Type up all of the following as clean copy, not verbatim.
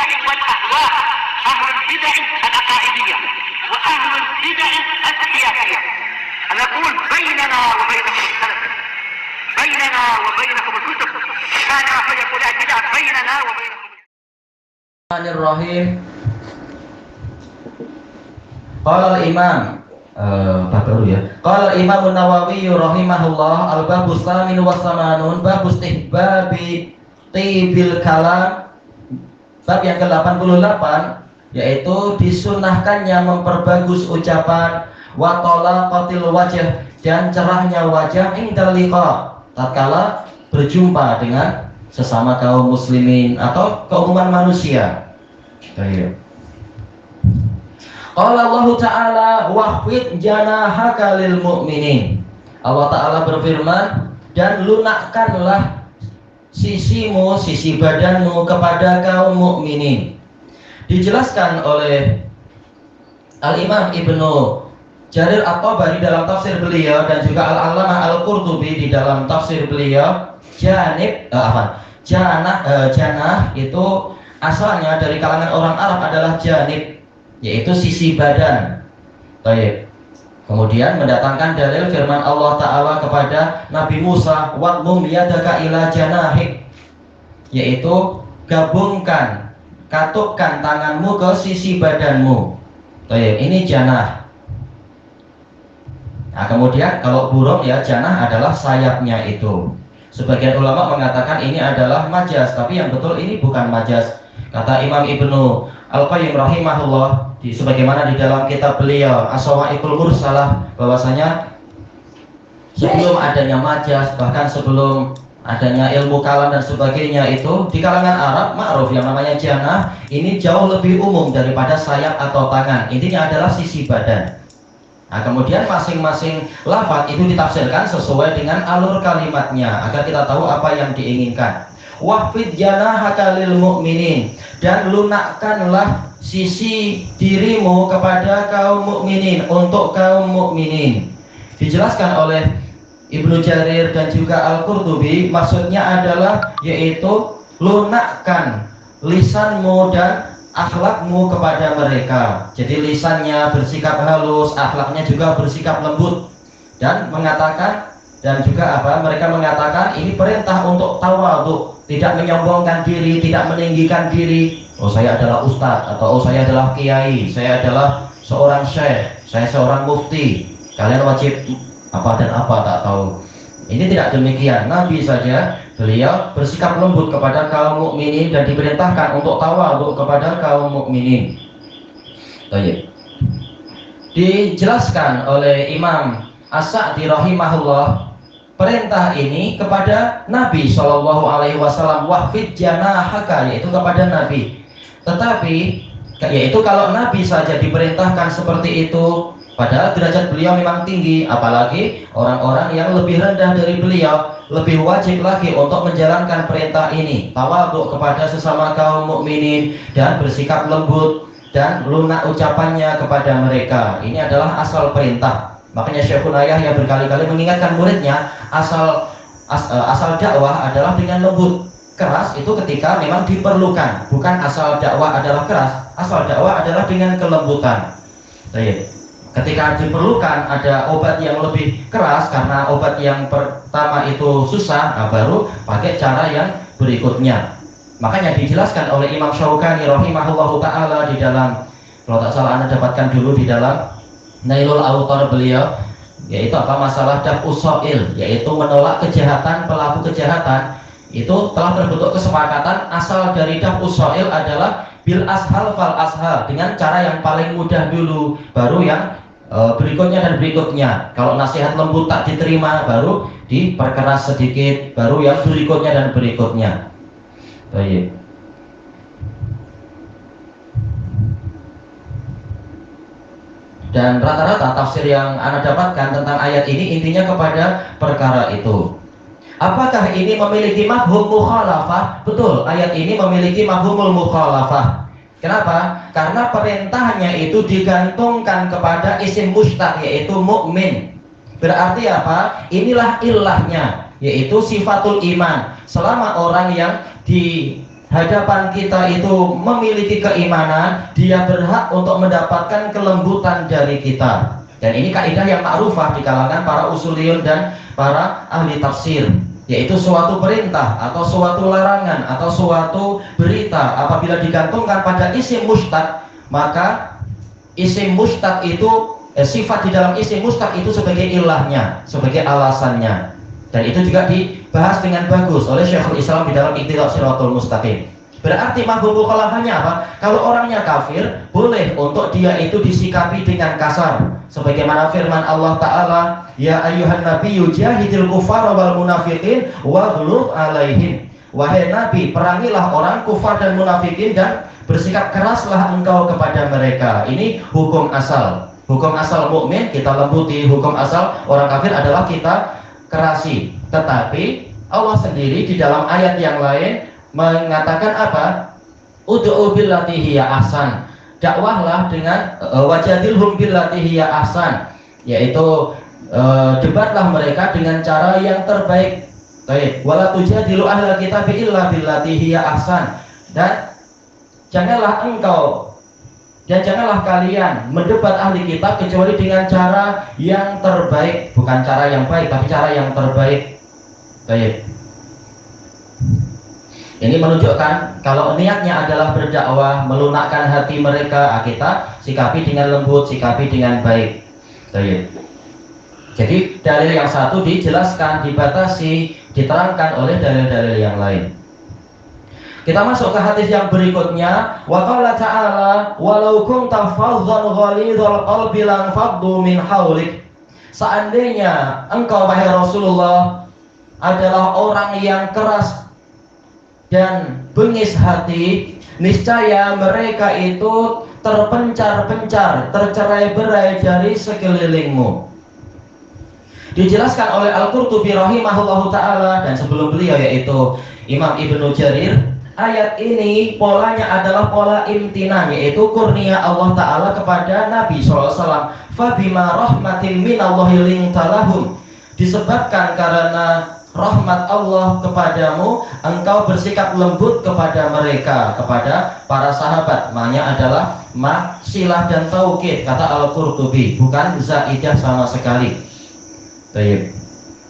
البدع والأهواء، أهل البدع العقائدية وأهل البدع السياسية. نقول بيننا وبينكم السلف، بيننا وبينكم الكتب، كان فيقول البدع بيننا وبينكم. Bismillahirrahmanirrahim. Qala al-Imam Qala al-Imam an-Nawawi rahimahullah al-babus tsamin wa samanun babus istihbabi tibil kalam. Bab yang ke-88 yaitu disunahkannya memperbagus ucapan wa talaqatil wajh dan cerahnya wajah indal liqa tatkala berjumpa dengan sesama kaum muslimin atau keumuman manusia. Baik. Qala Allah Ta'ala wahfid janahaka lil mu'minin. Allah Ta'ala berfirman, dan lunakkanlah sisimu, sisi badanmu kepada kaum mukminin. Dijelaskan oleh Al-Imam Ibnu Jarir At-Tabari dalam tafsir beliau dan juga Al-Allamah Al-Qurtubi di dalam tafsir beliau, janah itu asalnya dari kalangan orang Arab adalah janib, yaitu sisi badan. Baik. Kemudian mendatangkan dalil firman Allah Ta'ala kepada Nabi Musa, wadmum yadaka ila janahik, yaitu gabungkan, katukkan tanganmu ke sisi badanmu. Baik, ini janah. Nah, kemudian kalau burung ya, janah adalah sayapnya itu. Sebagian ulama mengatakan ini adalah majas, tapi yang betul ini bukan majas. Kata Imam Ibnu Al-Qayyim rahimahullah, sebagaimana di dalam kitab beliau As-Sawa'iqul Mursalah, bahwasanya sebelum adanya majas, bahkan sebelum adanya ilmu kalam dan sebagainya, itu di kalangan Arab ma'ruf yang namanya janah ini jauh lebih umum daripada sayap atau tangan. Intinya adalah sisi badan. Nah, kemudian masing-masing lafaz itu ditafsirkan sesuai dengan alur kalimatnya agar kita tahu apa yang diinginkan. Wahfid janahaka lil mu'minin, dan lunakkanlah sisi dirimu kepada kaum mukminin, untuk kaum mukminin. Dijelaskan oleh Ibnu Jarir dan juga Al-Qurtubi, maksudnya adalah yaitu lunakkan lisanmu dan akhlakmu kepada mereka. Jadi lisannya bersikap halus, akhlaknya juga bersikap lembut, dan mengatakan dan juga mereka mengatakan ini perintah untuk tawadhu, tidak menyombongkan diri, tidak meninggikan diri. Oh, saya adalah ustadz, atau oh, saya adalah kiai, saya adalah seorang syekh, saya seorang mufti, kalian wajib apa dan apa tak tahu. Ini tidak demikian. Nabi saja beliau bersikap lembut kepada kaum mukminin dan diperintahkan untuk tawadhu kepada kaum mukminin. Baik. Dijelaskan oleh Imam As-Sa'di rahimahullah, perintah ini kepada Nabi Shallallahu Alaihi Wasallam, wahfid janahaka, yaitu kepada Nabi. Tetapi yaitu kalau Nabi saja diperintahkan seperti itu, padahal derajat beliau memang tinggi, apalagi orang-orang yang lebih rendah dari beliau, lebih wajib lagi untuk menjalankan perintah ini, tawadhu kepada sesama kaum mukminin dan bersikap lembut dan lunak ucapannya kepada mereka. Ini adalah asal perintah. Makanya Syekhul Yahya berkali-kali mengingatkan muridnya, asal dakwah adalah dengan lembut. Keras itu ketika memang diperlukan, bukan asal dakwah adalah keras. Asal dakwah adalah dengan kelembutan. Baik. Ketika diperlukan ada obat yang lebih keras karena obat yang pertama itu susah, baru pakai cara yang berikutnya. Makanya dijelaskan oleh Imam Syaukani rahimahullahu ta'ala di dalam, kalau tak salah Anda dapatkan dulu di dalam Nailul Autar beliau, yaitu masalah daf'us sha'il, yaitu menolak kejahatan, pelaku kejahatan. Itu telah terbentuk kesepakatan asal dari daf'us sha'il adalah bil ashal fal ashal, dengan cara yang paling mudah dulu, baru yang berikutnya dan berikutnya. Kalau nasihat lembut tak diterima, baru diperkeras sedikit, baru yang berikutnya dan berikutnya. Baik. Dan rata-rata tafsir yang Anda dapatkan tentang ayat ini intinya kepada perkara itu. Apakah ini memiliki mafhum mukhalafah? Betul, ayat ini memiliki mafhumul mukhalafah. Kenapa? Karena perintahnya itu digantungkan kepada isim mustaq, yaitu mukmin. Berarti apa? Inilah ilahnya, yaitu sifatul iman. Selama orang yang hadapan kita itu memiliki keimanan, dia berhak untuk mendapatkan kelembutan dari kita. Dan ini kaidah yang ma'rufah di kalangan para usuliyun dan para ahli tafsir, yaitu suatu perintah atau suatu larangan atau suatu berita apabila digantungkan pada isim mustaq, maka isim mustaq itu sifat di dalam isim mustaq itu sebagai ilahnya, sebagai alasannya. Dan itu juga dibahas dengan bagus oleh Syekhul Islam di dalam Iqtidaa'us Shiratal Mustaqim. Berarti mafhum mukhalafahnya apa? Kalau orangnya kafir, boleh untuk dia itu disikapi dengan kasar. Sebagaimana firman Allah Ta'ala, ya ayyuhan nabiyyu jahidil kuffara wal munafiqin waghluz alaihim. Wahai Nabi, perangilah orang kufar dan munafikin dan bersikap keraslah engkau kepada mereka. Ini hukum asal. Hukum asal mukmin kita lembuti, hukum asal orang kafir adalah kita kerasi. Tetapi Allah sendiri di dalam ayat yang lain mengatakan apa? Ud'u billati hiya ahsan. Dakwahlah dengan wajadilhum billati hiya ahsan, yaitu debatlah mereka dengan cara yang terbaik. Baik, wala tujadilu ahlal kitab illa billati hiya ahsan. Dan janganlah kalian mendebat ahli kitab kecuali dengan cara yang terbaik, bukan cara yang baik tapi cara yang terbaik. Baik. Ini menunjukkan kalau niatnya adalah berdakwah, melunakkan hati mereka, kita sikapi dengan lembut, sikapi dengan baik. Baik. Jadi dalil yang satu dijelaskan, dibatasi, diterangkan oleh dalil-dalil yang lain. Kita masuk ke hadis yang berikutnya. Wa qala ta'ala walau kunta fadhdhan ghalidhal qalbi lan faddu min haulik. Seandainya engkau wahai Rasulullah adalah orang yang keras dan bengis hati, niscaya mereka itu terpencar-pencar, tercerai-berai dari sekelilingmu. Dijelaskan oleh Al-Qurtubi rahimahullahu ta'ala, dan sebelum beliau yaitu Imam Ibnu Jarir, ayat ini polanya adalah pola imtinan, yaitu kurnia Allah Ta'ala kepada Nabi SAW. Fabima rahmatin minallahi lintalahum, disebabkan karena rahmat Allah kepadamu, engkau bersikap lembut kepada mereka, kepada para sahabat. Maknanya adalah silah dan taukid, kata Al-Qurtubi, bukan zaidah sama sekali. Baik.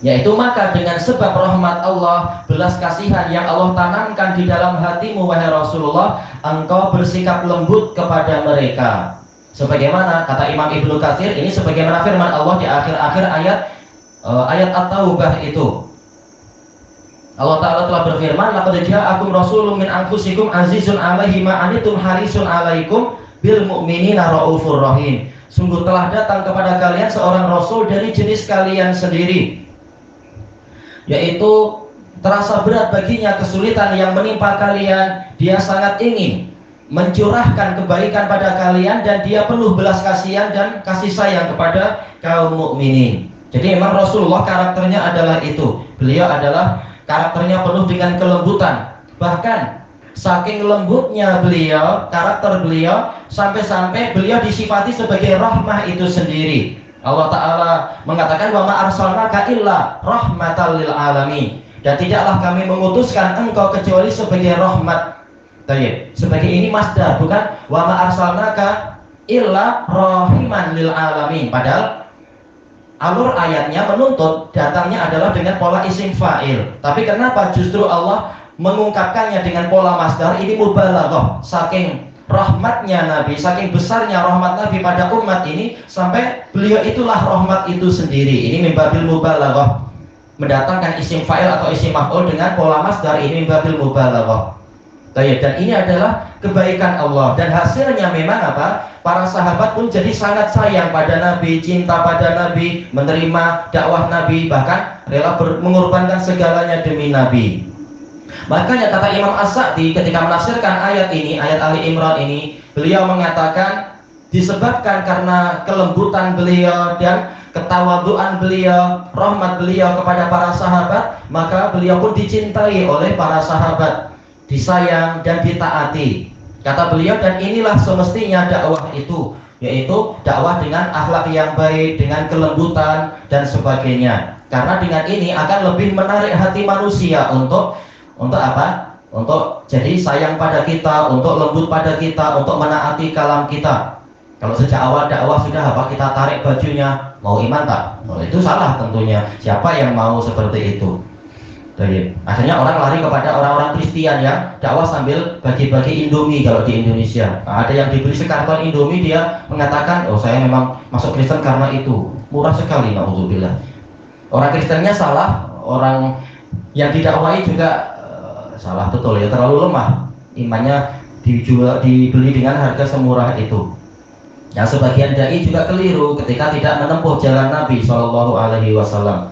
Yaitu maka dengan sebab rahmat Allah, belas kasihan yang Allah tanamkan di dalam hatimu wahai Rasulullah, engkau bersikap lembut kepada mereka. Sebagaimana kata Imam Ibnu Katsir, ini sebagaimana firman Allah di akhir-akhir ayat At-Taubah itu. Allah Ta'ala telah berfirman, laqad ja'akum rasulun min anfusikum azizun 'alaihi ma 'anittum harisun 'alaikum bil mu'minina raufur rahim. Sungguh telah datang kepada kalian seorang rasul dari jenis kalian sendiri, yaitu terasa berat baginya kesulitan yang menimpa kalian. Dia sangat ingin mencurahkan kebaikan pada kalian, dan dia penuh belas kasihan dan kasih sayang kepada kaum mukminin. Jadi memang Rasulullah karakternya adalah itu. Beliau adalah karakternya penuh dengan kelembutan. Bahkan saking lembutnya beliau, karakter beliau, sampai-sampai beliau disifati sebagai rahmah itu sendiri. Allah Ta'ala mengatakan wa ma arsalnaka illa rahmatal lil alamin, dan tidaklah kami mengutuskan engkau kecuali sebagai rahmat. Baik, sebagai ini masdar, bukan wa ma arsalnaka illa rahiman lil alamin. Padahal alur ayatnya menuntut datangnya adalah dengan pola isim fa'il. Tapi kenapa justru Allah mengungkapkannya dengan pola masdar? Ini mubalaghah, saking rahmatnya Nabi, saking besarnya rahmat Nabi pada umat ini, sampai beliau itulah rahmat itu sendiri. Ini min babil mubalaghah, mendatangkan isim fa'il atau isim maf'ul dengan pola masdar, ini min babil mubalaghah. Dan ini adalah kebaikan Allah, dan hasilnya memang apa? Para sahabat pun jadi sangat sayang pada Nabi, cinta pada Nabi, menerima dakwah Nabi, bahkan rela mengorbankan segalanya demi Nabi. Makanya kata Imam As-Sa'di ketika menafsirkan ayat ini, ayat Ali Imran ini, beliau mengatakan disebabkan karena kelembutan beliau dan ketawaduan beliau, rahmat beliau kepada para sahabat, maka beliau pun dicintai oleh para sahabat, disayang dan ditaati. Kata beliau, dan inilah semestinya dakwah itu, yaitu dakwah dengan akhlak yang baik, dengan kelembutan dan sebagainya. Karena dengan ini akan lebih menarik hati manusia untuk apa? untuk jadi sayang pada kita, untuk lembut pada kita, untuk menaati kalam kita. Kalau sejak awal dakwah sudah apa kita tarik bajunya, mau iman tak? Oh, itu salah tentunya. Siapa yang mau seperti itu? Baik. Akhirnya orang lari kepada orang-orang Kristen ya, dakwah sambil bagi-bagi Indomie kalau di Indonesia. Nah, ada yang diberi sekarton Indomie, dia mengatakan, oh saya memang masuk Kristen karena itu. Murah sekali, na'udzubillah. Orang Kristennya salah, orang yang didakwai juga salah betul ya, terlalu lemah imannya, dibeli dengan harga semurah itu. Yang sebagian dai juga keliru ketika tidak menempuh jalan Nabi Shallallahu Alaihi Wasallam.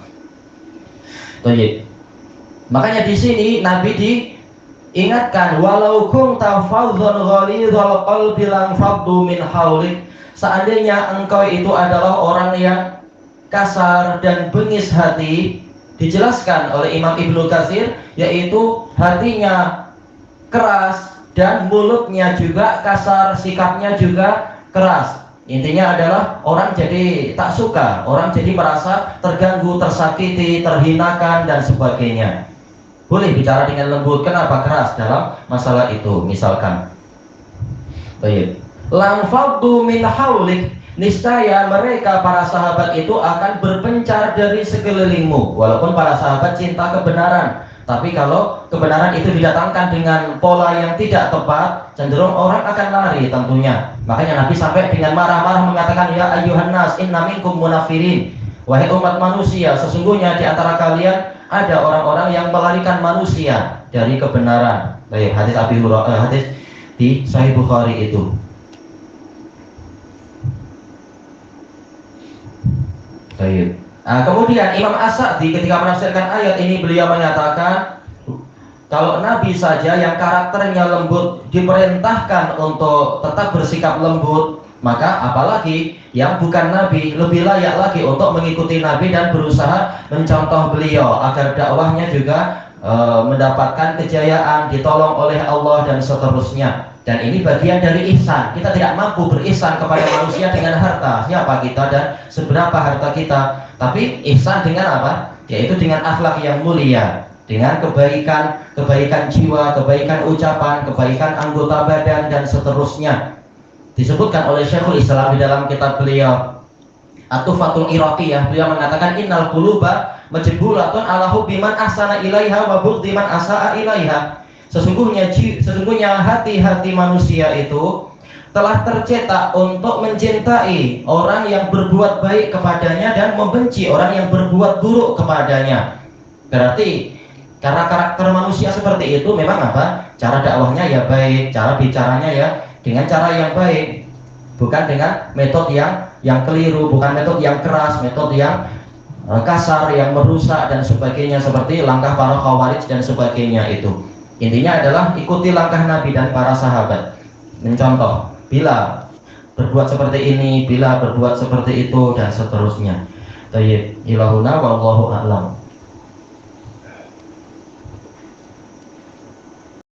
Makanya di sini Nabi diingatkan, walau kunta fadhlan ghalidhal qalbi lan faddu min haulik. Seandainya engkau itu adalah orang yang kasar dan bengis hati, dijelaskan oleh Imam Ibnu Katsir, yaitu hatinya keras dan mulutnya juga kasar, sikapnya juga keras. Intinya adalah orang jadi tak suka, orang jadi merasa terganggu, tersakiti, terhinakan dan sebagainya. Boleh bicara dengan lembut, kenapa keras dalam masalah itu? Misalkan, baik, lam faddu min haulik, niscaya mereka para sahabat itu akan berpencar dari sekelilingmu. Walaupun para sahabat cinta kebenaran, tapi kalau kebenaran itu didatangkan dengan pola yang tidak tepat, cenderung orang akan lari tentunya. Makanya Nabi sampai dengan marah-marah mengatakan, ya ayyuhan nas inna minkum munafirin. Wahai umat manusia, sesungguhnya di antara kalian ada orang-orang yang melarikan manusia dari kebenaran. Baik, hadis Abi Hurairah, hadis di Sahih Bukhari itu. Baik. Nah, kemudian Imam As-Sa'di ketika menafsirkan ayat ini, beliau mengatakan kalau Nabi saja yang karakternya lembut diperintahkan untuk tetap bersikap lembut, maka apalagi yang bukan Nabi lebih layak lagi untuk mengikuti Nabi dan berusaha mencontoh beliau agar dakwahnya juga mendapatkan kejayaan, ditolong oleh Allah dan seterusnya. Dan ini bagian dari ihsan. Kita tidak mampu berihsan kepada manusia dengan harta, siapa kita dan seberapa harta kita. Tapi ihsan dengan apa? Yaitu dengan akhlak yang mulia, dengan kebaikan, kebaikan jiwa, kebaikan ucapan, kebaikan anggota badan dan seterusnya. Disebutkan oleh Syekhul Islam di dalam kitab beliau At-Tuhfatul Iraqiyah, beliau mengatakan innal quluba majbulatun ala hubbi man ahsana ilaiha wa bughdi man asaa ilaiha. Sesungguhnya hati-hati manusia itu telah tercetak untuk mencintai orang yang berbuat baik kepadanya dan membenci orang yang berbuat buruk kepadanya. Berarti karena karakter manusia seperti itu, memang apa? Cara dakwahnya ya baik, cara bicaranya ya dengan cara yang baik, bukan dengan metode yang keliru, bukan metode yang keras, metode yang kasar, yang merusak dan sebagainya, seperti langkah para khawarij dan sebagainya itu. Intinya adalah ikuti langkah Nabi dan para sahabat, mencontoh bila berbuat seperti ini, bila berbuat seperti itu dan seterusnya. Tayyib, ilahuna wallahu a'lam.